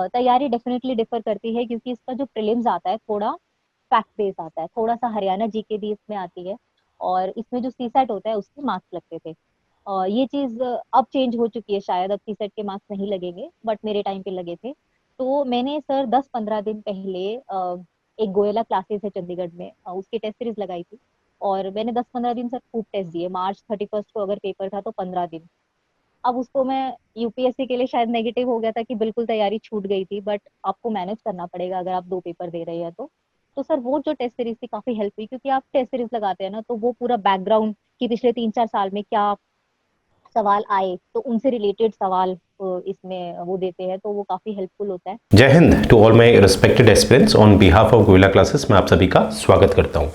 तैयारी definitely differ करती है, क्योंकि इसका जो प्रीलिम्स आता है थोड़ा फैक्ट बेस आता है, थोड़ा सा हरियाणा जीके भी इसमें आती है, और इसमें जो सीसेट होता है उसके मार्क्स लगते थे। ये चीज अब चेंज हो चुकी है, शायद अब सीसेट के मार्क्स नहीं लगेंगे, बट मेरे टाइम पे लगे थे। तो मैंने सर 10-15 दिन पहले एक गोयला क्लासेस है चंडीगढ़ में, उसकी टेस्ट सीरीज लगाई थी, और मैंने 10-15 दिन सर खूब टेस्ट दिए। मार्च 31 को अगर पेपर था तो 15 दिन। अब उसको मैं यूपीएससी के लिए शायद नेगेटिव हो गया था कि बिल्कुल तैयारी छूट गई थी, बट आपको मैनेज करना पड़ेगा अगर आप 2 पेपर दे रहे हैं तो सर वो जो टेस्ट सीरीज थी काफी हेल्प हुई, क्योंकि आप टेस्ट सीरीज लगाते हैं ना तो वो पूरा बैकग्राउंड कि पिछले 3-4 साल में क्या सवाल आए तो उनसे रिलेटेड सवाल इसमें वो देते हैं, तो वो काफी हेल्पफुल होता है। जय हिंद to all my respected aspirants. On behalf of Goyla classes मैं आप सभी का स्वागत करता हूं।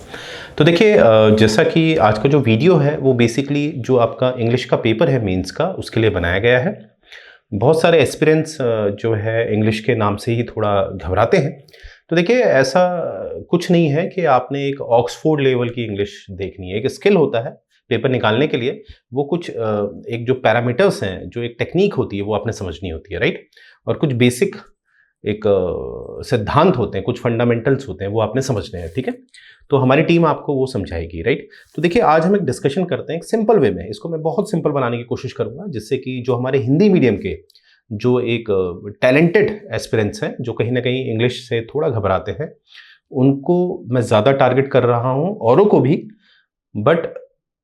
तो देखिए, जैसा कि आज का जो वीडियो है वो बेसिकली जो आपका इंग्लिश का पेपर है मेंस का, उसके लिए बनाया गया है। बहुत सारे एस्पिरेंट्स जो है इंग्लिश के नाम से ही थोड़ा घबराते हैं। तो देखिए, ऐसा कुछ नहीं है कि आपने एक ऑक्सफोर्ड लेवल की इंग्लिश देखनी है। एक स्किल होता है पेपर निकालने के लिए, वो कुछ एक जो पैरामीटर्स हैं, जो एक टेक्निक होती है वो आपने समझनी होती है, राइट। और कुछ बेसिक एक सिद्धांत होते हैं, कुछ फंडामेंटल्स होते हैं, वो आपने समझने हैं, ठीक है। तो हमारी टीम आपको वो समझाएगी, राइट। तो देखिए, आज हम एक डिस्कशन करते हैं एक सिंपल वे में। इसको मैं बहुत सिंपल बनाने की कोशिश करूंगा, जिससे कि जो हमारे हिंदी मीडियम के जो एक टैलेंटेड एस्पिरेंट्स हैं, जो कहीं ना कहीं इंग्लिश से थोड़ा घबराते हैं, उनको मैं ज़्यादा टारगेट कर रहा हूँ, औरों को भी, बट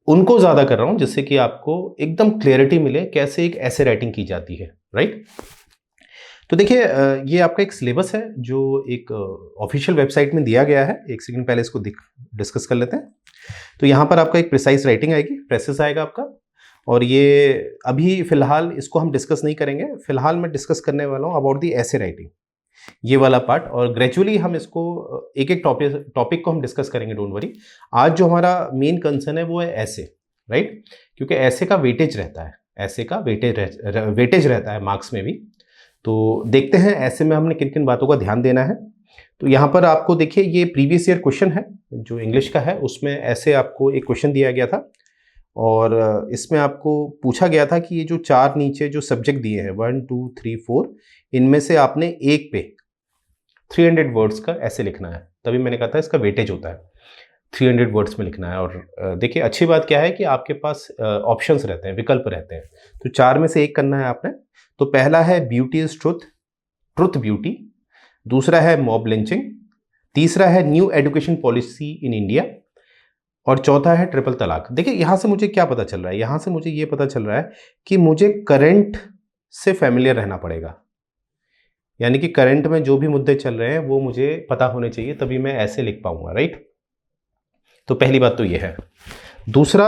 उनको ज़्यादा कर रहा हूँ जिससे कि आपको एकदम क्लियरिटी मिले कैसे एक ऐसे राइटिंग की जाती है, राइट। तो देखिए, ये आपका एक सिलेबस है जो एक ऑफिशियल वेबसाइट में दिया गया है। एक सेकंड पहले इसको डिस्कस कर लेते हैं। तो यहाँ पर आपका एक प्रिसाइज राइटिंग आएगी, प्रेसेस आएगा आपका, और ये अभी फिलहाल इसको हम डिस्कस नहीं करेंगे। फिलहाल मैं डिस्कस करने वाला हूँ अबाउट दी ऐसे राइटिंग, ये वाला पार्ट, और ग्रेजुअली हम इसको एक एक टॉपिक को हम डिस्कस करेंगे, डोंट वरी। आज जो हमारा मेन कंसर्न है वो है ऐसे, राइट, क्योंकि ऐसे का वेटेज रहता है, ऐसे का वेटेज रहता है मार्क्स में भी। तो देखते हैं ऐसे में हमने किन किन बातों का ध्यान देना है। तो यहाँ पर आपको देखिए, ये प्रीवियस ईयर क्वेश्चन है जो इंग्लिश का है, उसमें ऐसे आपको एक क्वेश्चन दिया गया था, और इसमें आपको पूछा गया था कि ये जो चार नीचे जो सब्जेक्ट दिए हैं 1 2 3 4, इनमें से आपने एक पे 300 वर्ड्स का ऐसे लिखना है। तभी मैंने कहा था इसका वेटेज होता है, 300 वर्ड्स में लिखना है। और देखिए, अच्छी बात क्या है कि आपके पास ऑप्शंस रहते हैं, विकल्प रहते हैं। तो चार में से एक करना है आपने। तो पहला है beauty is truth, truth beauty. दूसरा है मॉब लिंचिंग। तीसरा है new education policy in India. और चौथा है ट्रिपल तलाक। देखिए, यहां से मुझे क्या पता चल रहा है, यहां से मुझे ये पता चल रहा है कि मुझे करंट से फैमिलियर रहना पड़ेगा, यानी कि करंट में जो भी मुद्दे चल रहे हैं वो मुझे पता होने चाहिए, तभी मैं ऐसे लिख पाऊंगा, राइट। तो पहली बात तो ये है। दूसरा,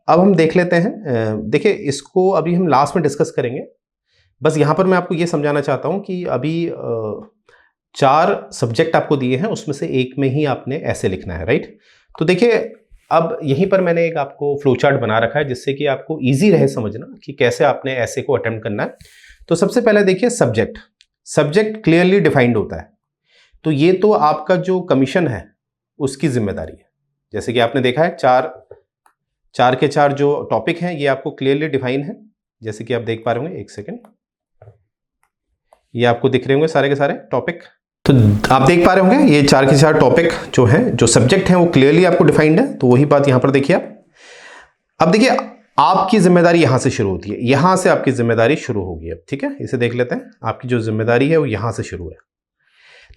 अब हम देख लेते हैं। देखिए, इसको अभी हम लास्ट में डिस्कस करेंगे। बस यहां पर मैं आपको ये समझाना चाहता हूं कि अभी 4 सब्जेक्ट आपको दिए हैं, उसमें से एक में ही आपने ऐसे लिखना है, राइट। तो देखिए, अब यहीं पर मैंने एक आपको फ्लो चार्ट बना रखा है, जिससे कि आपको ईजी रहे समझना कि कैसे आपने ऐसे को अटेम्प्ट करना है। तो सबसे पहले देखिए, सब्जेक्ट। सब्जेक्ट क्लियरली डिफाइंड होता है। तो ये तो आपका जो कमीशन है उसकी जिम्मेदारी है। जैसे कि आपने देखा है, चार के चार जो टॉपिक हैं ये आपको क्लियरली डिफाइन है, जैसे कि आप देख पा रहे होंगे। एक सेकेंड, ये आपको दिख रहे होंगे सारे के सारे टॉपिक। तो आप देख पा रहे होंगे ये 4 के 4 टॉपिक जो हैं, जो सब्जेक्ट हैं, वो क्लियरली आपको डिफाइंड है। तो वही बात यहां पर देखिए आप। अब देखिए, आपकी जिम्मेदारी यहां से शुरू होती है, यहां से आपकी जिम्मेदारी शुरू होगी। अब ठीक है, इसे देख लेते हैं। आपकी जो जिम्मेदारी है वो यहां से शुरू है।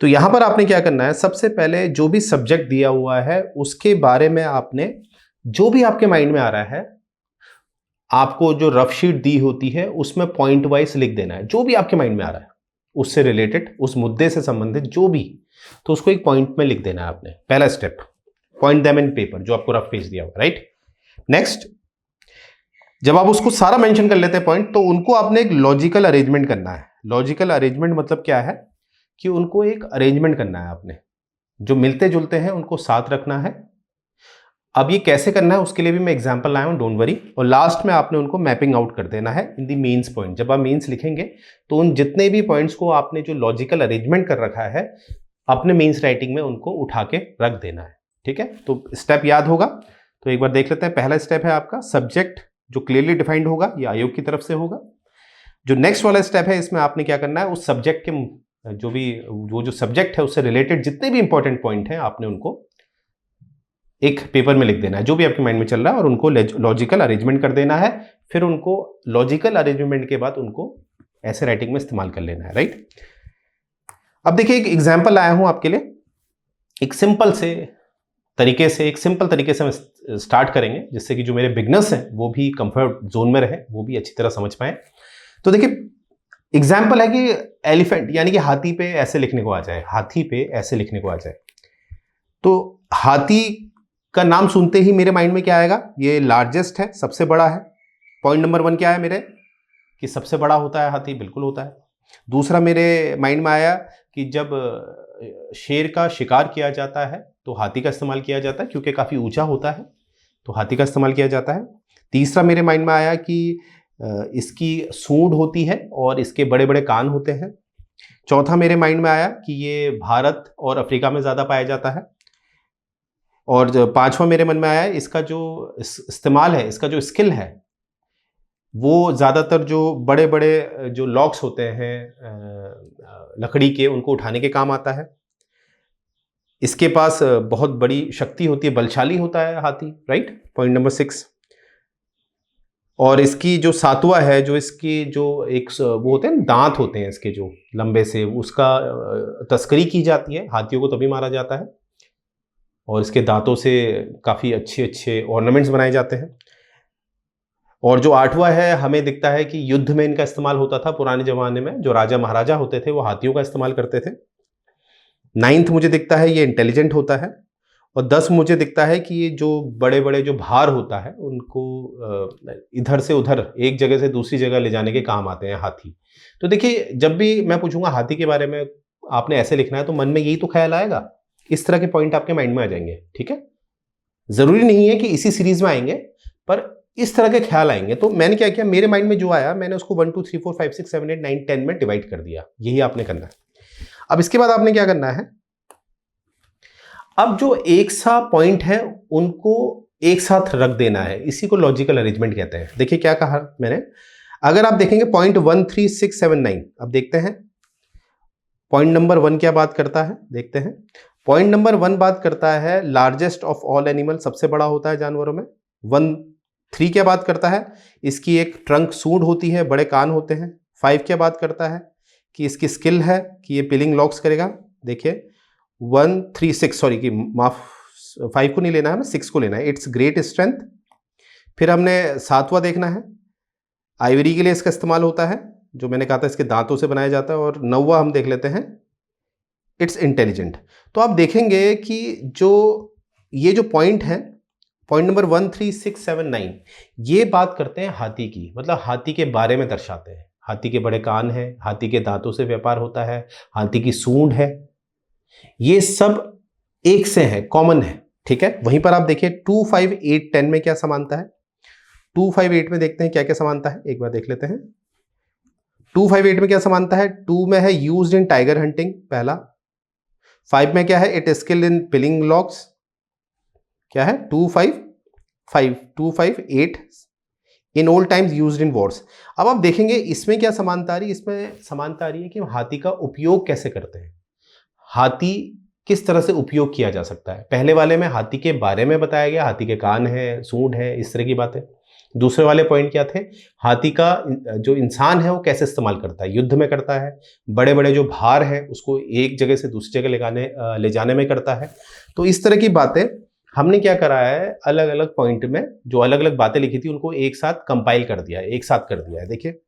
तो यहां पर आपने क्या करना है, सबसे पहले जो भी सब्जेक्ट दिया हुआ है उसके बारे में आपने, जो भी आपके माइंड में आ रहा है, आपको जो रफ शीट दी होती है उसमें पॉइंट वाइज लिख देना है। जो भी आपके माइंड में आ रहा है उससे रिलेटेड, उस मुद्दे से संबंधित जो भी, तो उसको एक पॉइंट में लिख देना है आपने। पहला step, point them in paper, जो आपको रफ पेज दिया हुआ, राइट। नेक्स्ट, जब आप उसको सारा मेंशन कर लेते हैं पॉइंट, तो उनको आपने एक लॉजिकल अरेंजमेंट करना है। लॉजिकल अरेंजमेंट मतलब क्या है कि उनको एक अरेंजमेंट करना है आपने, जो मिलते जुलते हैं उनको साथ रखना है। अब ये कैसे करना है उसके लिए भी मैं एग्जांपल लाया हूं, डोंट वरी। और लास्ट में आपने उनको मैपिंग आउट कर देना है इन दी मेंस पॉइंट। जब आप मेंस लिखेंगे तो उन जितने भी पॉइंट्स को आपने जो लॉजिकल अरेंजमेंट कर रखा है अपने मेंस राइटिंग में, उनको उठा के रख देना है, ठीक है। तो स्टेप याद होगा, तो एक बार देख लेते हैं। पहला स्टेप है आपका सब्जेक्ट, जो क्लियरली डिफाइंड होगा, ये आयोग की तरफ से होगा। जो नेक्स्ट वाला स्टेप है, इसमें आपने क्या करना है, उस सब्जेक्ट के जो भी वो जो सब्जेक्ट है उससे रिलेटेड जितने भी इंपॉर्टेंट पॉइंट हैं आपने उनको एक पेपर में लिख देना है, जो भी आपके माइंड में चल रहा है, और उनको लॉजिकल अरेंजमेंट कर देना है। फिर उनको लॉजिकल अरेंजमेंट के बाद उनको ऐसे राइटिंग में इस्तेमाल कर लेना है, राइट। अब देखिए एक एग्जाम्पल लाया हूं आपके लिए, एक सिंपल तरीके से हम स्टार्ट करेंगे, जिससे कि जो मेरे बिगनर्स हैं वो भी कंफर्ट जोन में रहे, वो भी अच्छी तरह समझ पाए। तो देखिए एग्जाम्पल है कि एलिफेंट यानी कि हाथी पे ऐसे लिखने को आ जाए, हाथी पे ऐसे लिखने को आ जाए। तो हाथी का नाम सुनते ही मेरे माइंड में क्या आएगा, ये लार्जेस्ट है, सबसे बड़ा है। पॉइंट नंबर 1 क्या है मेरे, कि सबसे बड़ा होता है हाथी, बिल्कुल होता है। दूसरा मेरे माइंड में आया कि जब शेर का शिकार किया जाता है तो हाथी का इस्तेमाल किया जाता है, क्योंकि काफ़ी ऊंचा होता है, तो हाथी का इस्तेमाल किया जाता है। तीसरा मेरे माइंड में आया कि इसकी सूंड होती है और इसके बड़े बड़े कान होते हैं। चौथा मेरे माइंड में आया कि ये भारत और अफ्रीका में ज़्यादा पाया जाता है। और पांचवा मेरे मन में आया इसका जो इस्तेमाल है, इसका जो स्किल है, वो ज़्यादातर जो बड़े बड़े जो लॉक्स होते हैं लकड़ी के, उनको उठाने के काम आता है। इसके पास बहुत बड़ी शक्ति होती है, बलशाली होता है हाथी, राइट, पॉइंट नंबर 6। और इसकी जो सातवा है, जो इसकी जो एक वो होते हैं दांत होते हैं इसके जो लंबे से, उसका तस्करी की जाती है, हाथियों को तभी मारा जाता है, और इसके दांतों से काफ़ी अच्छे अच्छे ऑर्नामेंट्स बनाए जाते हैं। और जो आठवां है, हमें दिखता है कि युद्ध में इनका इस्तेमाल होता था पुराने ज़माने में, जो राजा महाराजा होते थे वो हाथियों का इस्तेमाल करते थे। 9th मुझे दिखता है ये इंटेलिजेंट होता है। और 10 मुझे दिखता है कि ये जो बड़े बड़े जो भार होता है उनको इधर से उधर, एक जगह से दूसरी जगह ले जाने के काम आते हैं हाथी। तो देखिए जब भी मैं पूछूंगा हाथी के बारे में आपने ऐसे लिखना है, तो मन में यही तो ख्याल आएगा, इस तरह के पॉइंट आपके माइंड में आ जाएंगे, ठीक है। जरूरी नहीं है कि इसी सीरीज में आएंगे, पर इस तरह के ख्याल आएंगे। तो मैंने क्या किया, मेरे माइंड में जो आया मैंने उसको 1 2 3 4 5 6 7 8 9 10 में डिवाइड कर दिया। यही आपने करना है। अब इसके बाद आपने क्या करना है, अब जो एक सा पॉइंट है उनको एक साथ रख देना है, इसी को लॉजिकल अरेंजमेंट कहते हैं। देखिए क्या कहा मैंने, अगर आप देखेंगे पॉइंट 1 3 6 7 9, अब देखते हैं पॉइंट नंबर 1 क्या बात करता है, देखते हैं। पॉइंट नंबर 1 बात करता है लार्जेस्ट ऑफ ऑल एनिमल, सबसे बड़ा होता है जानवरों में। 1 3 क्या बात करता है, इसकी एक ट्रंक सूंड होती है, बड़े कान होते हैं। 5 क्या बात करता है कि इसकी स्किल है कि ये पिलिंग लॉक्स करेगा। देखिए 1 3 6 सॉरी कि माफ 5 को नहीं लेना है, 6 को लेना है, इट्स ग्रेट स्ट्रेंथ। फिर हमने 7वां देखना है, आइवरी के लिए इसका इस्तेमाल होता है, जो मैंने कहा था इसके दांतों से बनाया जाता है। और 9वां हम देख लेते हैं, इट्स इंटेलिजेंट। तो आप देखेंगे कि जो ये जो पॉइंट है, पॉइंट नंबर 1 3 6 7 9, ये बात करते हैं हाथी की, मतलब हाथी के बारे में दर्शाते हैं। हाथी के बड़े कान हैं, हाथी के दांतों से व्यापार होता है, हाथी की सूंड है, ये सब एक से है, कॉमन है, ठीक है। वहीं पर आप देखिए 2 5 8 10 में क्या समानता है। 2 5 8 में देखते हैं क्या क्या समानता है, एक बार देख लेते हैं। 2 5 8 में क्या समानता है, 2 में है यूज्ड इन टाइगर हंटिंग, पहला। 5 में क्या है, इट स्किल्ड इन पिलिंग लॉक्स, क्या है 2 5 5 2 5 8 in old times used in Wars. अब आप देखेंगे इसमें क्या समानता आ रही है, इसमें समानता आ रही है कि हाथी का उपयोग कैसे करते हैं, हाथी किस तरह से उपयोग किया जा सकता है। पहले वाले में हाथी के बारे में बताया गया, हाथी के कान है, सूंड है, इस तरह की बातें। दूसरे वाले पॉइंट क्या थे, हाथी का जो इंसान है वो कैसे इस्तेमाल करता है, युद्ध में करता है, बड़े बड़े जो भार है उसको एक जगह से दूसरी जगह ले जाने में करता है। तो इस तरह की बातें हमने क्या करा है, अलग अलग पॉइंट में जो अलग अलग बातें लिखी थी उनको एक साथ कंपाइल कर दिया है, एक साथ कर दिया है। देखिए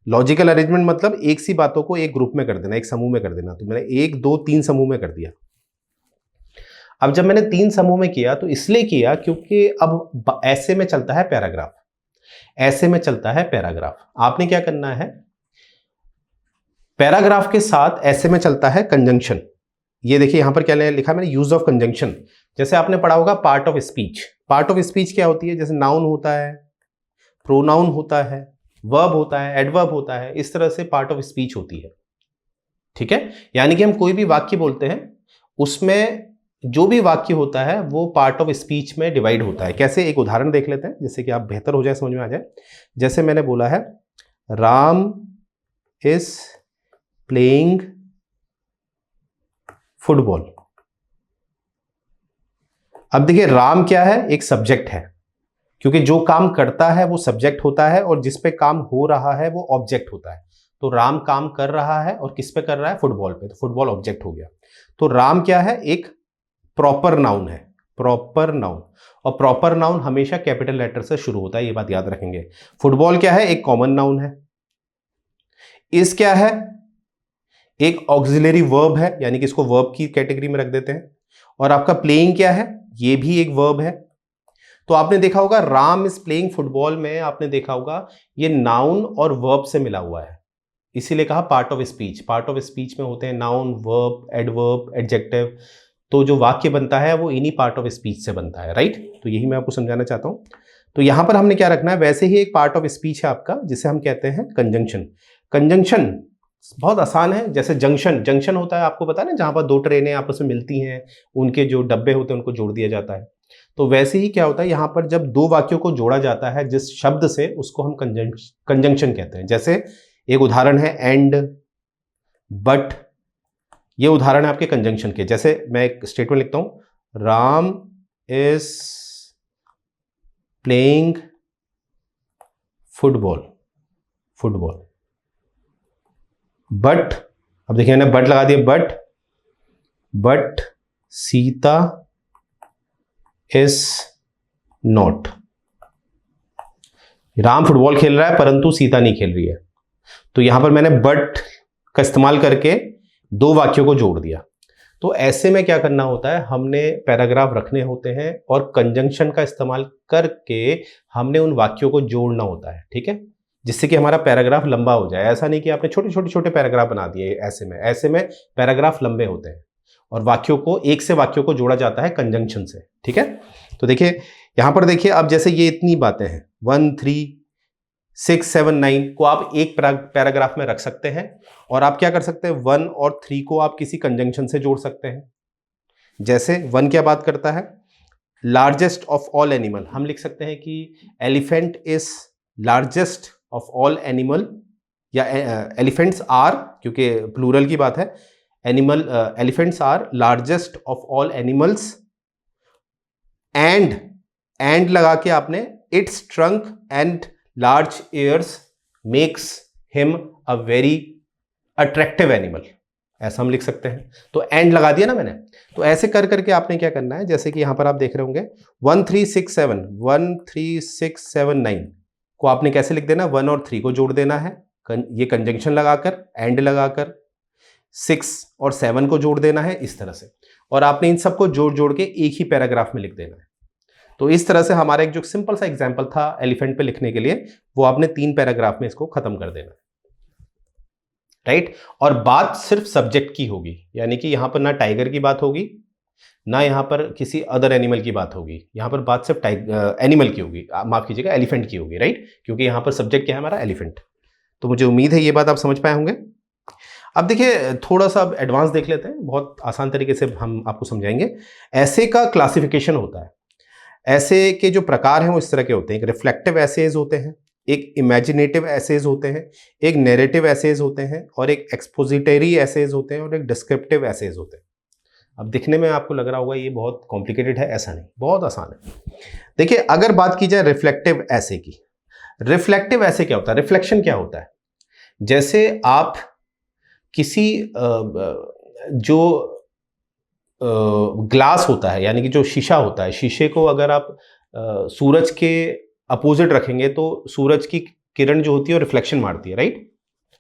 लॉजिकल अरेंजमेंट मतलब एक सी बातों को एक ग्रुप में कर देना, एक समूह में कर देना। तो मैंने 1 2 3 समूह में कर दिया। अब जब मैंने 3 समूह में किया तो इसलिए किया क्योंकि अब ऐसे में चलता है पैराग्राफ, ऐसे में चलता है पैराग्राफ। आपने क्या करना है, पैराग्राफ के साथ ऐसे में चलता है कंजंक्शन। ये देखिए यहां पर क्या लिखा मैंने, यूज ऑफ कंजंक्शन। जैसे आपने पढ़ा होगा part of speech. Part of speech क्या होती है, जैसे नाउन होता है, प्रोनाउन होता है, वर्ब होता है, एडवर्ब होता है, इस तरह से पार्ट ऑफ स्पीच होती है, ठीक है। यानी कि हम कोई भी वाक्य बोलते हैं उसमें जो भी वाक्य होता है वो पार्ट ऑफ स्पीच में डिवाइड होता है। कैसे, एक उदाहरण देख लेते हैं जिससे कि आप बेहतर हो जाए, समझ में आ जाए। जैसे मैंने बोला है राम इज प्लेइंग फुटबॉल। अब देखिए राम क्या है, एक सब्जेक्ट है, क्योंकि जो काम करता है वो सब्जेक्ट होता है और जिस पे काम हो रहा है वो ऑब्जेक्ट होता है। तो राम काम कर रहा है और किस पे कर रहा है, फुटबॉल पे, तो फुटबॉल ऑब्जेक्ट हो गया। तो राम क्या है, एक प्रॉपर नाउन है, प्रॉपर नाउन, और प्रॉपर नाउन हमेशा कैपिटल लेटर से शुरू होता है, ये बात याद रखेंगे। फुटबॉल क्या है, एक कॉमन नाउन है। इस क्या है, एक ऑक्सिलरी वर्ब है, यानी कि इसको वर्ब की कैटेगरी में रख देते हैं। और आपका प्लेइंग क्या है, ये भी एक वर्ब है। तो आपने देखा होगा राम इज प्लेइंग फुटबॉल में, आपने देखा होगा ये नाउन और वर्ब से मिला हुआ है, इसीलिए कहा part of speech. Part of speech में होते हैं नाउन, वर्ब, एडवर्ब, एडजेक्टिव। तो जो वाक्य बनता है वो इन्हीं पार्ट ऑफ स्पीच से बनता है, राइट। तो यही मैं आपको समझाना चाहता हूं। तो यहां पर हमने क्या रखना है, वैसे ही एक पार्ट ऑफ स्पीच है आपका जिसे हम कहते हैं कंजंक्शन। कंजंक्शन बहुत आसान है, जैसे जंक्शन, जंक्शन होता है आपको पता है ना, जहां पर दो ट्रेनें आपस में मिलती हैं, उनके जो डब्बे होते हैं उनको जोड़ दिया जाता है। तो वैसे ही क्या होता है, यहां पर जब दो वाक्यों को जोड़ा जाता है जिस शब्द से, उसको हम कंजंक्शन कहते हैं। जैसे एक उदाहरण है एंड, बट, ये उदाहरण है आपके कंजंक्शन के। जैसे मैं एक स्टेटमेंट लिखता हूं, Ram is playing football, football, but, अब देखिए मैंने बट लगा दिया, but Sita is not. Ram football खेल रहा है परंतु सीता नहीं खेल रही है। तो यहां पर मैंने बट का इस्तेमाल करके दो वाक्यों को जोड़ दिया। तो ऐसे में क्या करना होता है, हमने पैराग्राफ रखने होते हैं और कंजंक्शन का इस्तेमाल करके हमने उन वाक्यों को जोड़ना होता है, ठीक है, जिससे कि हमारा पैराग्राफ लंबा हो जाए। ऐसा नहीं कि आपने छोटे छोटे छोटे पैराग्राफ बना दिए। ऐसे में पैराग्राफ लंबे होते हैं और वाक्यों को, एक से वाक्यों को जोड़ा जाता है कंजंक्शन से, ठीक है। तो देखिए यहां पर देखिए, अब जैसे ये इतनी बातें हैं, 1, 3, 6, 7, 9 को आप एक पैराग्राफ में रख सकते हैं। और आप क्या कर सकते हैं, 1 और 3 को आप किसी कंजंक्शन से जोड़ सकते हैं। जैसे 1 क्या बात करता है, लार्जेस्ट ऑफ ऑल एनिमल, हम लिख सकते हैं कि elephant is largest of all animal, या एलिफेंट्स आर, क्योंकि प्लूरल की बात है, animal, elephants are largest of all animals, and लगा के आपने its trunk and large ears makes him a very attractive animal, ऐसा हम लिख सकते हैं। तो एंड लगा दिया ना मैंने। तो ऐसे कर करके आपने क्या करना है, जैसे कि यहां पर आप देख रहे होंगे 1, 3, 6, 7, 1, 3, 6, 7, 9 को आपने कैसे लिख देना, 1 और 3 को जोड़ देना है, ये कंजंक्शन लगाकर, एंड लगाकर, 6 और 7 को जोड़ देना है, इस तरह से। और आपने इन सबको जोड़ जोड़ के एक ही पैराग्राफ में लिख देना है। तो इस तरह से हमारा एक जो सिंपल सा एग्जांपल था एलिफेंट पे लिखने के लिए, वो आपने 3 पैराग्राफ में इसको खत्म कर देना, राइट। और बात सिर्फ सब्जेक्ट की होगी, यानी कि यहां पर ना टाइगर की बात होगी, ना यहां पर किसी अदर एनिमल की बात होगी, यहां पर बात सिर्फ एनिमल की होगी, माफ कीजिएगा एलिफेंट की होगी, राइट, क्योंकि यहां पर सब्जेक्ट क्या है हमारा, एलिफेंट। तो मुझे उम्मीद है ये बात आप समझ पाए होंगे। अब देखिए थोड़ा सा एडवांस देख लेते हैं, बहुत आसान तरीके से हम आपको समझाएंगे। ऐसे का क्लासिफिकेशन होता है, ऐसे के जो प्रकार हैं वो इस तरह के होते हैं, एक रिफ्लेक्टिव एसेज होते हैं, एक इमेजिनेटिव एसेज होते हैं, एक नैरेटिव एसेज होते हैं, और एक एक्सपोजिटरी एसेज होते हैं, और एक डिस्क्रिप्टिव एसेज होते हैं। अब दिखने में आपको लग रहा होगा ये बहुत कॉम्प्लिकेटेड है, ऐसा नहीं, बहुत आसान है। देखिए अगर बात की जाए रिफ्लेक्टिव एसे की, रिफ्लेक्टिव एसे क्या होता है, रिफ्लेक्शन क्या होता है, जैसे आप किसी जो ग्लास होता है, यानी कि जो शीशा होता है, शीशे को अगर आप सूरज के अपोजिट रखेंगे तो सूरज की किरण जो होती है वो रिफ्लेक्शन मारती है, राइट,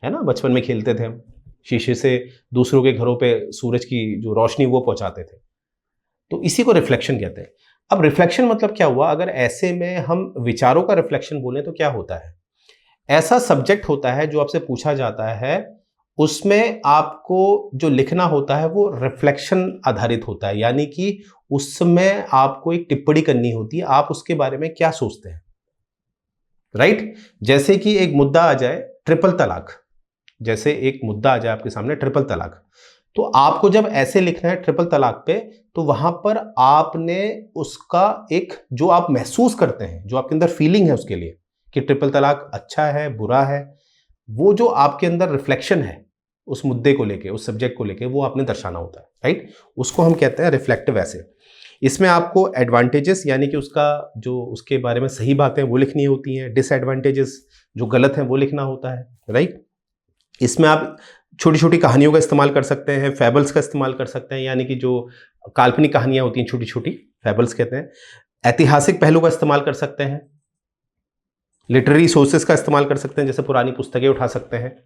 है ना। बचपन में खेलते थे हम, शीशे से दूसरों के घरों पे सूरज की जो रोशनी वो पहुंचाते थे, तो इसी को रिफ्लेक्शन कहते हैं। अब रिफ्लेक्शन मतलब क्या हुआ, अगर ऐसे में हम विचारों का रिफ्लेक्शन बोलें तो क्या होता है, ऐसा सब्जेक्ट होता है जो आपसे पूछा जाता है, उसमें आपको जो लिखना होता है वो रिफ्लेक्शन आधारित होता है, यानी कि उसमें आपको एक टिप्पणी करनी होती है, आप उसके बारे में क्या सोचते हैं, राइट। जैसे कि एक मुद्दा आ जाए ट्रिपल तलाक, जैसे एक मुद्दा आ जाए आपके सामने ट्रिपल तलाक, तो आपको जब ऐसे लिखना है ट्रिपल तलाक पे, तो वहां पर आपने उसका एक जो आप महसूस करते हैं, जो आपके अंदर फीलिंग है उसके लिए कि ट्रिपल तलाक अच्छा है बुरा है, वो जो आपके अंदर रिफ्लेक्शन है उस मुद्दे को लेके, उस सब्जेक्ट को लेके वो आपने दर्शाना होता है, राइट। उसको हम कहते हैं रिफ्लेक्टिव ऐसे। इसमें आपको एडवांटेजेस यानी कि उसका जो उसके बारे में सही बातें वो लिखनी होती हैं, डिसएडवांटेजेस जो गलत हैं वो लिखना होता है, राइट। इसमें आप छोटी छोटी कहानियों का इस्तेमाल कर सकते हैं, फैबल्स का इस्तेमाल कर सकते हैं, यानी कि जो काल्पनिक कहानियां होती हैं छोटी छोटी, फैबल्स कहते हैं। ऐतिहासिक पहलू का इस्तेमाल कर सकते हैं, लिटरेरी सोर्सेस का इस्तेमाल कर सकते हैं, जैसे पुरानी पुस्तकें उठा सकते हैं,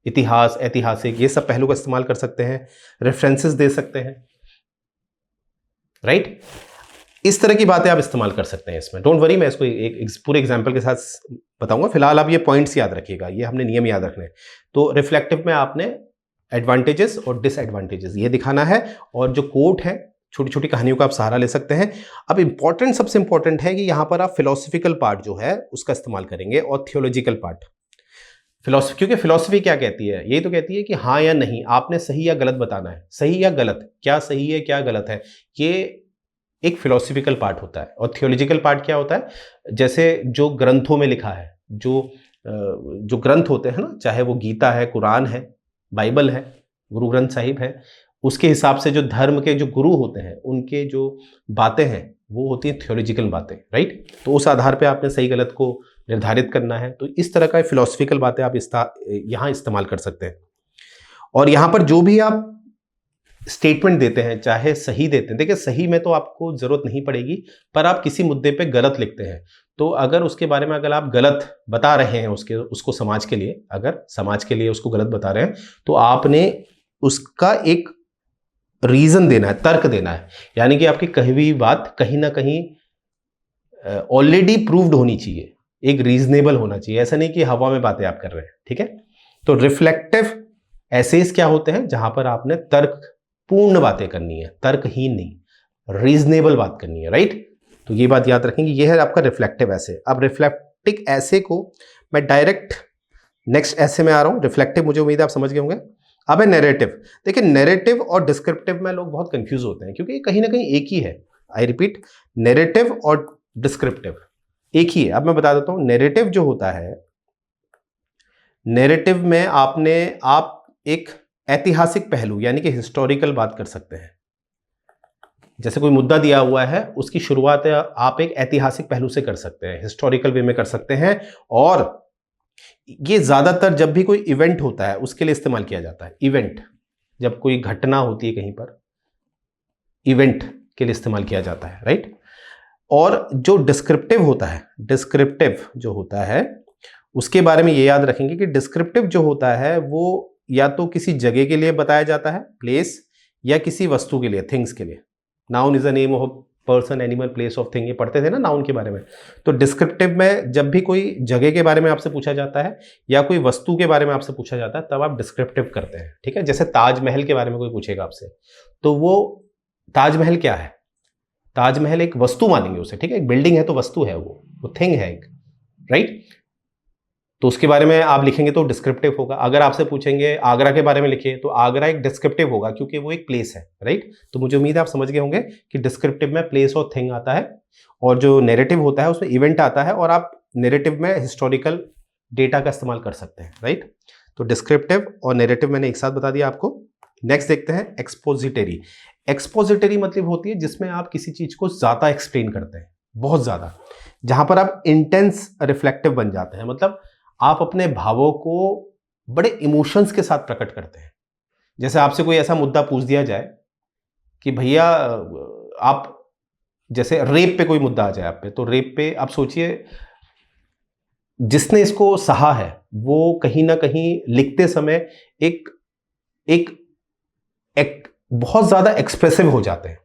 इतिहास, ऐतिहासिक, ये सब पहलू का इस्तेमाल कर सकते हैं, रेफरेंसेस दे सकते हैं, राइट। इस तरह की बातें आप इस्तेमाल कर सकते हैं इसमें। डोंट वरी, मैं इसको एक पूरे एग्जांपल के साथ बताऊंगा। फिलहाल आप ये पॉइंट्स याद रखिएगा, ये हमने नियम याद रखने हैं। तो रिफ्लेक्टिव में आपने एडवांटेजेस और डिसएडवांटेजेस ये दिखाना है, और जो कोट है, छोटी छोटी कहानियों का आप सहारा ले सकते हैं। अब इंपॉर्टेंट, सबसे इंपॉर्टेंट है कि यहां पर आप फिलोसफिकल पार्ट जो है उसका इस्तेमाल करेंगे, और थियोलॉजिकल पार्ट। फिलोसफी, क्योंकि फिलोसफी क्या कहती है, यही तो कहती है कि हाँ या नहीं, आपने सही या गलत बताना है, सही या गलत, क्या सही है क्या गलत है, ये एक फिलोसफिकल पार्ट होता है। और थियोलॉजिकल पार्ट क्या होता है, जैसे जो ग्रंथों में लिखा है, जो ग्रंथ होते हैं ना, चाहे वो गीता है, कुरान है, बाइबल है, गुरु ग्रंथ साहिब है, उसके हिसाब से जो धर्म के जो गुरु होते हैं उनके जो बातें हैं वो होती हैं थियोलॉजिकल बातें, राइट। तो उस आधार पे आपने सही गलत को निर्धारित करना है। तो इस तरह का फिलोसफिकल बातें आप यहाँ इस्तेमाल कर सकते हैं। और यहाँ पर जो भी आप स्टेटमेंट देते हैं, चाहे सही देते हैं, देखिए सही में तो आपको जरूरत नहीं पड़ेगी, पर आप किसी मुद्दे पे गलत लिखते हैं, तो अगर उसके बारे में अगर आप गलत बता रहे हैं उसको समाज के लिए, अगर समाज के लिए उसको गलत बता रहे हैं, तो आपने उसका एक रीजन देना है, तर्क देना है। यानी कि आपकी कही हुई बात कहीं ना कहीं ऑलरेडी प्रूव्ड होनी चाहिए, एक रीजनेबल होना चाहिए, ऐसा नहीं कि हवा में बातें आप कर रहे हैं, ठीक है। तो रिफ्लेक्टिव एसेज क्या होते हैं, जहां पर आपने तर्क पूर्ण बातें करनी है, तर्कहीन नहीं, रीजनेबल बात करनी है, राइट। तो ये बात याद रखेंगे, ये है आपका रिफ्लेक्टिव ऐसे। अब रिफ्लेक्टिव ऐसे को मैं डायरेक्ट नेक्स्ट ऐसे में आ रहा हूं। रिफ्लेक्टिव मुझे उम्मीद है आप समझ गए होंगे। अब है नैरेटिव। देखिए नैरेटिव और डिस्क्रिप्टिव में लोग बहुत कंफ्यूज होते हैं, क्योंकि कहीं ना कहीं एक ही है। आई रिपीट, नैरेटिव और डिस्क्रिप्टिव एक ही है। अब मैं बता देता हूं, नैरेटिव जो होता है, नैरेटिव में आप एक ऐतिहासिक पहलू यानी कि हिस्टोरिकल बात कर सकते हैं। जैसे कोई मुद्दा दिया हुआ है, उसकी शुरुआत आप एक ऐतिहासिक पहलू से कर सकते हैं, हिस्टोरिकल वे में कर सकते हैं। और ये ज्यादातर जब भी कोई इवेंट होता है उसके लिए इस्तेमाल किया जाता है। इवेंट, जब कोई घटना होती है कहीं पर, इवेंट के लिए इस्तेमाल किया जाता है, राइट। और जो डिस्क्रिप्टिव होता है, डिस्क्रिप्टिव जो होता है उसके बारे में ये याद रखेंगे कि डिस्क्रिप्टिव जो होता है वो या तो किसी जगह के लिए बताया जाता है, प्लेस, या किसी वस्तु के लिए, थिंग्स के लिए। Noun is a name of person, animal, place of thing, ये पढ़ते थे ना नाउन के बारे में। तो डिस्क्रिप्टिव में जब भी कोई जगह के बारे में आपसे पूछा जाता है या कोई वस्तु के बारे में आपसे पूछा जाता है, तब आप डिस्क्रिप्टिव करते हैं, ठीक है। जैसे ताजमहल के बारे में कोई पूछेगा आपसे, तो वो ताजमहल क्या है, ताजमहल एक वस्तु मानेंगे उसे, ठीक है। एक बिल्डिंग है तो वस्तु है, वो थिंग है एक, राइट। तो उसके बारे में आप लिखेंगे तो डिस्क्रिप्टिव होगा। अगर आपसे पूछेंगे आगरा के बारे में लिखिए, तो आगरा एक डिस्क्रिप्टिव होगा, क्योंकि वो एक प्लेस है, राइट। तो मुझे उम्मीद है आप समझ गए होंगे कि डिस्क्रिप्टिव में प्लेस और थिंग आता है, और जो नैरेटिव होता है उसमें इवेंट आता है, और आप नैरेटिव में हिस्टोरिकल डेटा का इस्तेमाल कर सकते हैं, राइट। तो डिस्क्रिप्टिव और नैरेटिव मैंने एक साथ बता दिया आपको। नेक्स्ट देखते हैं एक्सपोजिटरी। एक्सपोजिटरी मतलब होती है जिसमें आप किसी चीज को ज्यादा एक्सप्लेन करते हैं, बहुत ज्यादा, जहां पर आप इंटेंस रिफ्लेक्टिव बन जाते हैं। मतलब आप अपने भावों को बड़े इमोशंस के साथ प्रकट करते हैं। जैसे आपसे कोई ऐसा मुद्दा पूछ दिया जाए कि भैया आप, जैसे रेप पे कोई मुद्दा आ जाए आप पे, तो रेप पे आप सोचिए जिसने इसको सहा है वो कहीं ना कहीं लिखते समय एक बहुत ज्यादा एक्सप्रेसिव हो जाते हैं,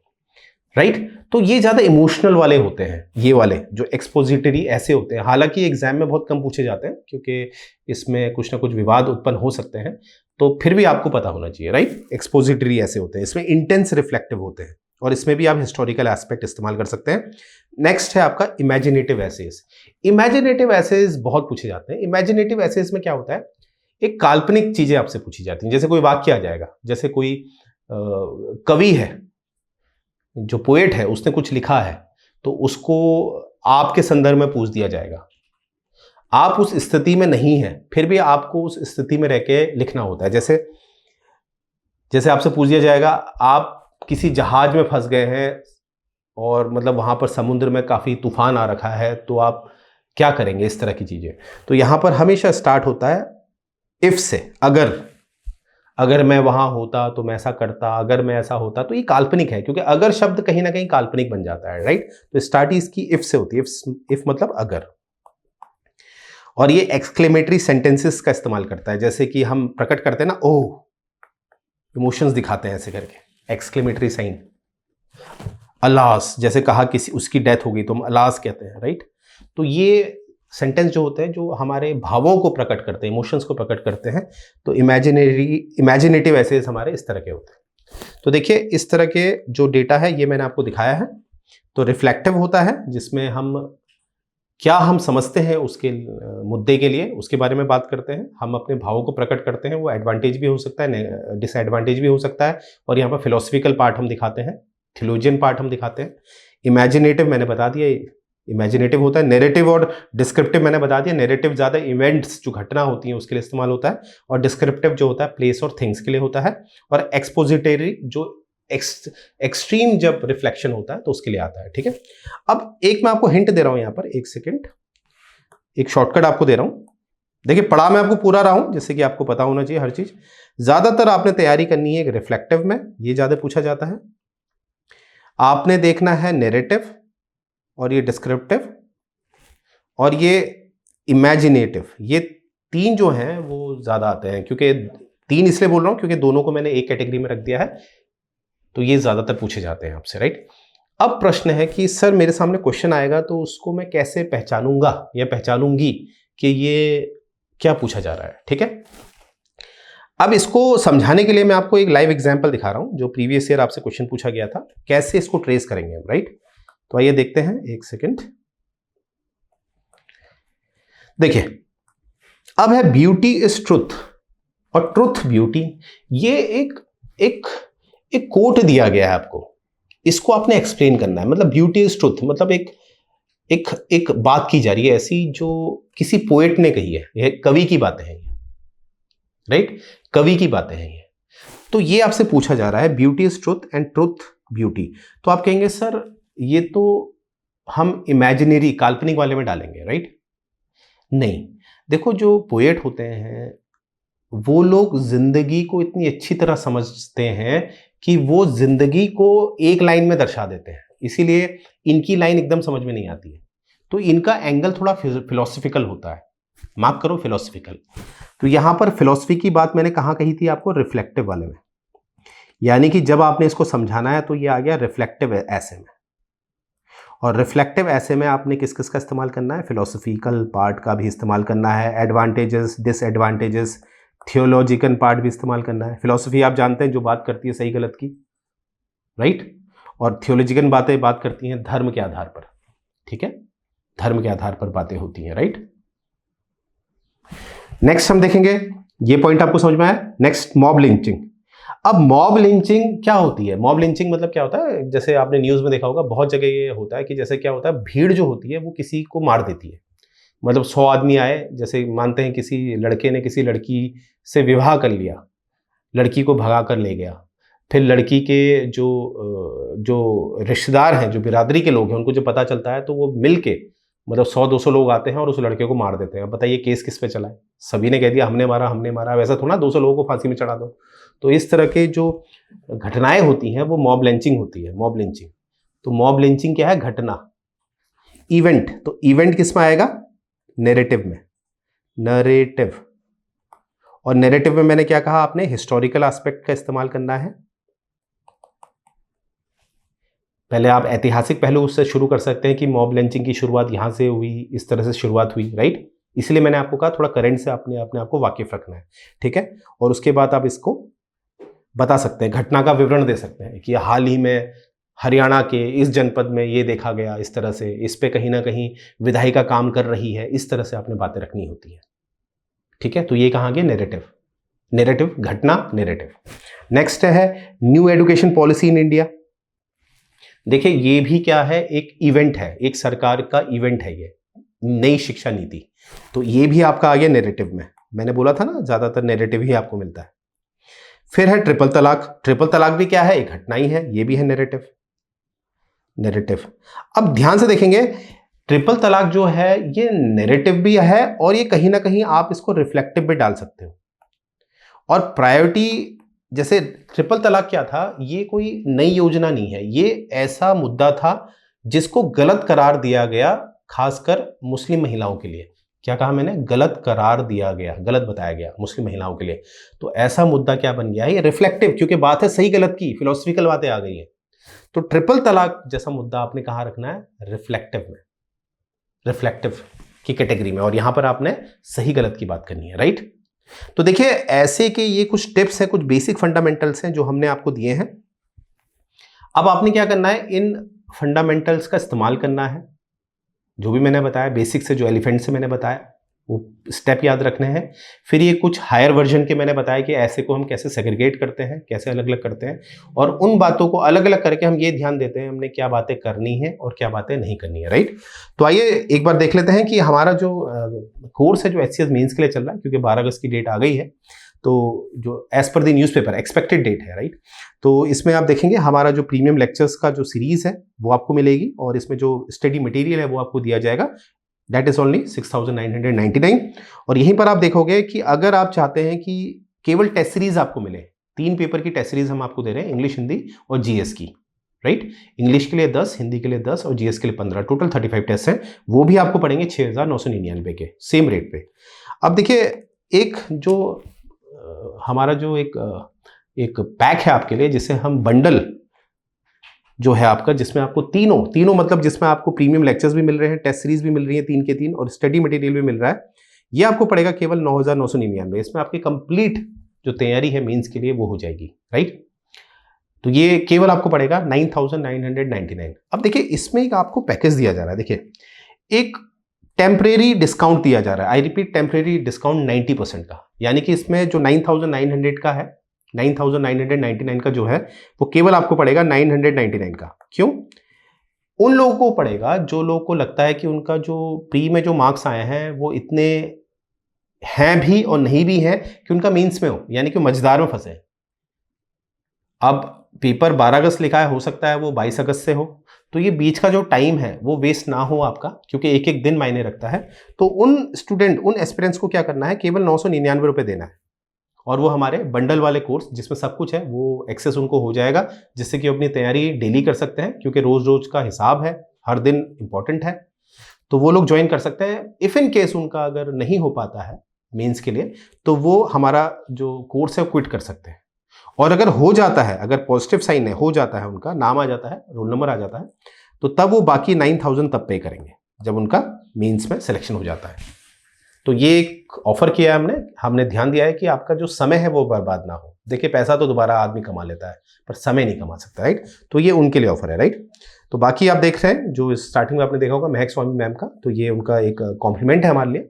राइट। तो ये ज्यादा इमोशनल वाले होते हैं, ये वाले जो एक्सपोजिटरी ऐसे होते हैं। हालांकि एग्जाम में बहुत कम पूछे जाते हैं, क्योंकि इसमें कुछ ना कुछ विवाद उत्पन्न हो सकते हैं, तो फिर भी आपको पता होना चाहिए, राइट। एक्सपोजिटरी ऐसे होते हैं, इसमें इंटेंस रिफ्लेक्टिव होते हैं, और इसमें भी आप हिस्टोरिकल एस्पेक्ट इस्तेमाल कर सकते हैं। नेक्स्ट है आपका इमेजिनेटिव एसेज। इमेजिनेटिव एसेज बहुत पूछे जाते हैं। इमेजिनेटिव एसेज में क्या होता है, एक काल्पनिक चीजें आपसे पूछी जाती हैं। जैसे कोई वाक्य आ जाएगा, जैसे कोई कवि है, जो पोएट है, उसने कुछ लिखा है, तो उसको आपके संदर्भ में पूछ दिया जाएगा। आप उस स्थिति में नहीं है, फिर भी आपको उस स्थिति में रह के लिखना होता है। जैसे जैसे आपसे पूछ दिया जाएगा, आप किसी जहाज में फंस गए हैं और मतलब वहां पर समुद्र में काफी तूफान आ रखा है, तो आप क्या करेंगे, इस तरह की चीजें। तो यहां पर हमेशा स्टार्ट होता है इफ से। अगर मैं वहां होता तो मैं ऐसा करता, अगर मैं ऐसा होता, तो ये काल्पनिक है, क्योंकि अगर शब्द कहीं ना कहीं काल्पनिक बन जाता है, राइट। तो स्टार्ट इसकी इफ से होती है, इफ मतलब अगर। और ये एक्सक्लेमेटरी सेंटेंसेस का इस्तेमाल करता है, जैसे कि हम प्रकट करते हैं ना, ओह, इमोशंस दिखाते हैं ऐसे करके, एक्सक्लेमेटरी साइन। अलास, जैसे कहा किसी उसकी डेथ हो गई तो हम अलास कहते हैं, राइट। तो ये सेंटेंस जो होते हैं जो हमारे भावों को प्रकट करते हैं, इमोशंस को प्रकट करते हैं। तो इमेजिनेटिव ऐसे हमारे इस तरह के होते हैं। तो देखिए, इस तरह के जो डेटा है ये मैंने आपको दिखाया है। तो रिफ्लेक्टिव होता है, जिसमें हम क्या हम समझते हैं उसके मुद्दे के लिए उसके बारे में बात करते हैं, हम अपने भावों को प्रकट करते हैं। वो एडवांटेज भी हो सकता है, डिसएडवांटेज भी हो सकता है। और यहाँ पर फिलोसफिकल पार्ट हम दिखाते हैं, थियोलॉजियन पार्ट हम दिखाते हैं। इमेजिनेटिव मैंने बता दिया, इमेजिनेटिव होता है। नैरेटिव और डिस्क्रिप्टिव मैंने बता दिया। नैरेटिव ज़्यादा इवेंट्स जो घटना होती हैं उसके लिए इस्तेमाल होता है, और डिस्क्रिप्टिव जो होता है प्लेस और थिंग्स के लिए होता है। और एक्सपोजिटरी जो एक्सट्रीम जब रिफ्लेक्शन होता है तो उसके लिए आता है, ठीक है। अब एक मैं आपको हिंट दे रहा हूं यहां पर, एक सेकेंड, एक शॉर्टकट आपको दे रहा हूं। देखिए, पढ़ा मैं आपको पूरा रहा हूं, जैसे कि आपको पता होना चाहिए हर चीज। ज्यादातर आपने तैयारी करनी है रिफ्लेक्टिव में, ये ज्यादा पूछा जाता है। आपने देखना है नैरेटिव, और ये डिस्क्रिप्टिव, और ये इमेजिनेटिव। ये तीन जो हैं वो ज्यादा आते हैं, क्योंकि तीन इसलिए बोल रहा हूं क्योंकि दोनों को मैंने एक कैटेगरी में रख दिया है। तो ये ज्यादातर पूछे जाते हैं आपसे, राइट। अब प्रश्न है कि सर मेरे सामने क्वेश्चन आएगा तो उसको मैं कैसे पहचानूंगा या पहचानूंगी कि ये क्या पूछा जा रहा है, ठीक है। अब इसको समझाने के लिए मैं आपको एक लाइव एग्जांपल दिखा रहा हूं, जो प्रीवियस ईयर आपसे क्वेश्चन पूछा गया था, कैसे इसको ट्रेस करेंगे हम, राइट। तो आइए देखते हैं, एक सेकेंड। देखिए, अब है ब्यूटी इज ट्रुथ और ट्रुथ ब्यूटी। ये एक कोट दिया गया है आपको, इसको आपने एक्सप्लेन करना है। मतलब ब्यूटी इज ट्रुथ मतलब एक बात की जा रही है ऐसी जो किसी पोएट ने कही है, यह कवि की बातें हैं, राइट, कवि की बातें हैं ये। तो ये आपसे पूछा जा रहा है beauty is truth and truth beauty. तो आप कहेंगे सर ये तो हम इमेजिनरी काल्पनिक वाले में डालेंगे, राइट। नहीं, देखो, जो पोएट होते हैं वो लोग जिंदगी को इतनी अच्छी तरह समझते हैं कि वो जिंदगी को एक लाइन में दर्शा देते हैं, इसीलिए इनकी लाइन एकदम समझ में नहीं आती है। तो इनका एंगल थोड़ा फिलोसफिकल होता है, माफ करो, फिलोसफिकल। तो यहां पर फिलोसफी की बात मैंने कहां कही थी आपको, रिफ्लेक्टिव वाले में। यानी कि जब आपने इसको समझाना है तो ये आ गया रिफ्लेक्टिव ऐसे में। और रिफ्लेक्टिव ऐसे में आपने किस किस का इस्तेमाल करना है, फिलोसफिकल पार्ट का भी इस्तेमाल करना है, एडवांटेजेस डिसएडवांटेजेस, थियोलॉजिकल पार्ट भी इस्तेमाल करना है। फिलोसफी आप जानते हैं जो बात करती है सही गलत की, राइट। और थियोलॉजिकल बातें बात करती हैं धर्म के आधार पर, ठीक है, धर्म के आधार पर बातें होती हैं, राइट। नेक्स्ट हम देखेंगे, ये पॉइंट आपको समझ में आया। Next, mob lynching. अब मॉब लिंचिंग क्या होती है? मॉब लिंचिंग मतलब क्या होता है, जैसे आपने न्यूज में देखा होगा बहुत जगह ये होता है कि जैसे क्या होता है, भीड़ जो होती है वो किसी को मार देती है। मतलब 100 आदमी आए, जैसे मानते हैं किसी लड़के ने किसी लड़की से विवाह कर लिया, लड़की को भगा कर ले गया, फिर लड़की के जो रिश्तेदार हैं, जो बिरादरी के लोग हैं, उनको जो पता चलता है तो वो मिल के मतलब 100-200 लोग आते हैं और उस लड़के को मार देते हैं। अब बताइए केस किस पे चला है? सभी ने कह दिया हमने मारा हमने मारा, वैसा थोड़ा 200 लोगों को फांसी में चढ़ा दो। तो इस तरह के जो घटनाएं होती हैं वो मॉब लिंचिंग होती है, मॉब लिंचिंग। तो मॉब लिंचिंग क्या है? घटना, इवेंट। तो इवेंट किस में आएगा? नैरेटिव में, नरेटिव। और नैरेटिव में मैंने क्या कहा, आपने हिस्टोरिकल एस्पेक्ट का इस्तेमाल करना है। पहले आप ऐतिहासिक पहलू उससे शुरू कर सकते हैं कि मॉब लिंचिंग की शुरुआत यहां से हुई, इस तरह से शुरुआत हुई, राइट। इसलिए मैंने आपको कहा थोड़ा करंट से अपने आप को वाकिफ रखना है, ठीक है। और उसके बाद आप इसको बता सकते हैं, घटना का विवरण दे सकते हैं कि हाल ही में हरियाणा के इस जनपद में ये देखा गया, इस तरह से इस पे कहीं ना कहीं विधायिका काम कर रही है, इस तरह से आपने बातें रखनी होती है, ठीक है। तो ये कहाँ गया? नैरेटिव, नैरेटिव, घटना, नैरेटिव। नेक्स्ट है new education policy in India. देखिए ये भी क्या है, एक इवेंट है, एक सरकार का इवेंट है ये, नई शिक्षा नीति। तो ये भी आपका आ गया नैरेटिव में। मैंने बोला था ना ज्यादातर नैरेटिव ही आपको मिलता है। फिर है ट्रिपल तलाक। ट्रिपल तलाक भी क्या है, एक घटना ही है, ये भी है नैरेटिव। नैरेटिव अब ध्यान से देखेंगे, ट्रिपल तलाक जो है ये नैरेटिव भी है और ये कहीं ना कहीं आप इसको रिफ्लेक्टिव भी डाल सकते हो। और प्रायोरिटी, जैसे ट्रिपल तलाक क्या था, ये कोई नई योजना नहीं है, ये ऐसा मुद्दा था जिसको गलत करार दिया गया, खासकर मुस्लिम महिलाओं के लिए। क्या कहा मैंने, गलत करार दिया गया, गलत बताया गया मुस्लिम महिलाओं के लिए। तो ऐसा मुद्दा क्या बन गया है, ये रिफ्लेक्टिव, क्योंकि बात है सही गलत की, फिलोसफिकल बातें आ गई है। तो ट्रिपल तलाक जैसा मुद्दा आपने कहां रखना है, रिफ्लेक्टिव में, रिफ्लेक्टिव की कैटेगरी में, और यहां पर आपने सही गलत की बात करनी है, राइट। तो देखिए ऐसे के ये कुछ टिप्स हैं, कुछ बेसिक फंडामेंटल्स हैं जो हमने आपको दिए हैं। अब आपने क्या करना है, इन फंडामेंटल्स का इस्तेमाल करना है। जो भी मैंने बताया बेसिक से, जो एलिफेंट से मैंने बताया, वो स्टेप याद रखने हैं। फिर ये कुछ हायर वर्जन के मैंने बताया कि ऐसे को हम कैसे सेग्रीगेट करते हैं, कैसे अलग अलग करते हैं, और उन बातों को अलग अलग करके हम ये ध्यान देते हैं हमने क्या बातें करनी है और क्या बातें नहीं करनी है, राइट। तो आइए एक बार देख लेते हैं कि हमारा जो कोर्स है जो HCS मेंस के लिए चल रहा है, क्योंकि 12 अगस्त की डेट आ गई है, तो जो as per the newspaper expected date है, राइट। तो इसमें आप देखेंगे हमारा जो प्रीमियम लेक्चर्स का जो सीरीज है वो आपको मिलेगी, और इसमें जो स्टडी मटेरियल है वो आपको दिया जाएगा, दैट इज ओनली 6,999। और यहीं पर आप देखोगे कि अगर आप चाहते हैं कि केवल टेस्ट सीरीज आपको मिले, 3 पेपर की टेस्ट सीरीज हम आपको दे रहे हैं, इंग्लिश, हिंदी और जीएस की, राइट। इंग्लिश के लिए 10, हिंदी के लिए 10 और जीएस के लिए 15, टोटल 35 टेस्ट हैं। वो भी आपको पड़ेंगे 6,999 के सेम रेट पे। अब देखिए एक जो हमारा जो एक पैक है आपके लिए, जिसे हम बंडल जो है आपका, जिसमें आपको तीनों मतलब जिसमें आपको प्रीमियम लेक्चर्स भी मिल रहे हैं, टेस्ट सीरीज भी मिल रही है 3 के 3 और स्टडी मटेरियल भी मिल रहा है, ये आपको पड़ेगा केवल 9,999। इसमें आपकी कंप्लीट जो तैयारी है मेंस के लिए वो हो जाएगी, राइट। तो ये केवल आपको पड़ेगा 9,999। अब देखिए इसमें एक आपको पैकेज दिया जा रहा है, देखिए एक टेम्परेरी डिस्काउंट दिया जा रहा है। आई रिपीट, टेम्परेरी डिस्काउंट 90% का, यानी कि इसमें जो 9,900 का है, 9,999 का जो है वो केवल आपको पड़ेगा 999 का। क्यों? उन लोगों को पड़ेगा जो लोगों को लगता है कि उनका जो प्री में जो मार्क्स आए हैं वो इतने हैं भी और नहीं भी हैं कि उनका मीन्स में हो, यानी कि मजेदार में फंसे। अब पेपर 12 अगस्त लिखा है, हो सकता है वो 22 अगस्त से हो, तो ये बीच का जो टाइम है वो वेस्ट ना हो आपका, क्योंकि एक एक दिन मायने रखता है। तो उन स्टूडेंट, उन एस्पिरेंट्स को क्या करना है, केवल 999 रुपये देना है, और वो हमारे बंडल वाले कोर्स जिसमें सब कुछ है वो एक्सेस उनको हो जाएगा, जिससे कि अपनी तैयारी डेली कर सकते हैं, क्योंकि रोज रोज का हिसाब है, हर दिन इंपॉर्टेंट है। तो वो लोग ज्वाइन कर सकते हैं। इफ इन केस उनका अगर नहीं हो पाता है मेंस के लिए, तो वो हमारा जो कोर्स है वो क्विट कर सकते हैं। और अगर हो जाता है, अगर पॉजिटिव साइन है, हो जाता है, उनका नाम आ जाता है, रोल नंबर आ जाता है, तो तब वो बाकी 9,000 तब पे करेंगे जब उनका मेंस में सिलेक्शन हो जाता है। तो ये एक ऑफर किया है हमने ध्यान दिया है कि आपका जो समय है वो बर्बाद ना हो। देखिए पैसा तो दोबारा आदमी कमा लेता है, पर समय नहीं कमा सकता, राइट। तो ये उनके लिए ऑफर है, राइट। तो बाकी आप देख रहे हैं जो स्टार्टिंग में आपने देखा होगा महक स्वामी मैम का, तो ये उनका एक कॉम्प्लीमेंट है हमारे लिए।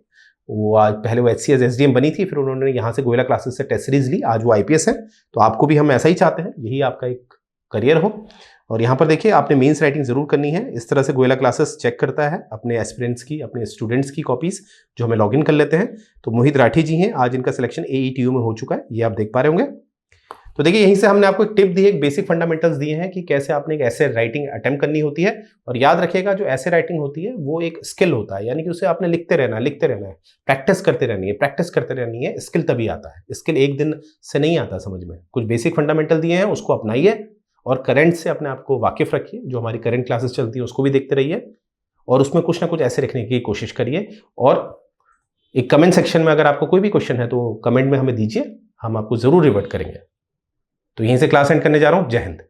वो आज पहले वो HCS SDM बनी थी, फिर उन्होंने यहाँ से गोयला क्लासेस से टेस्ट सीरीज ली, आज वो IPS है। तो आपको भी हम ऐसा ही चाहते हैं, यही आपका एक करियर हो। और यहाँ पर देखिए आपने मेंस राइटिंग जरूर करनी है। इस तरह से गोयला क्लासेस चेक करता है अपने एस्पिरेंट्स की, अपने स्टूडेंट्स की कॉपीज जो हमें लॉगिन कर लेते हैं। तो मोहित राठी जी हैं, आज इनका सिलेक्शन AETU में हो चुका है, ये आप देख पा रहे होंगे। तो देखिए यहीं से हमने आपको एक टिप दी है, एक बेसिक फंडामेंटल्स दिए हैं कि कैसे आपने एक ऐसे राइटिंग अटेम्प्ट करनी होती है। और याद रखिएगा जो ऐसे राइटिंग होती है वो एक स्किल होता है, यानी कि उसे आपने लिखते रहना है, प्रैक्टिस करते रहनी है, स्किल तभी आता है। स्किल एक दिन से नहीं आता समझ में। कुछ बेसिक फंडामेंटल दिए हैं, उसको अपनाइए और करंट से अपने आप को वाकिफ रखिए। जो हमारी करंट क्लासेस चलती है उसको भी देखते रहिए और उसमें कुछ ना कुछ ऐसे रखने की कोशिश करिए। और एक कमेंट सेक्शन में अगर आपको कोई भी क्वेश्चन है तो कमेंट में हमें दीजिए, हम आपको जरूर रिवर्ट करेंगे। तो यहीं से क्लास एंड करने जा रहा हूं। जय हिंद।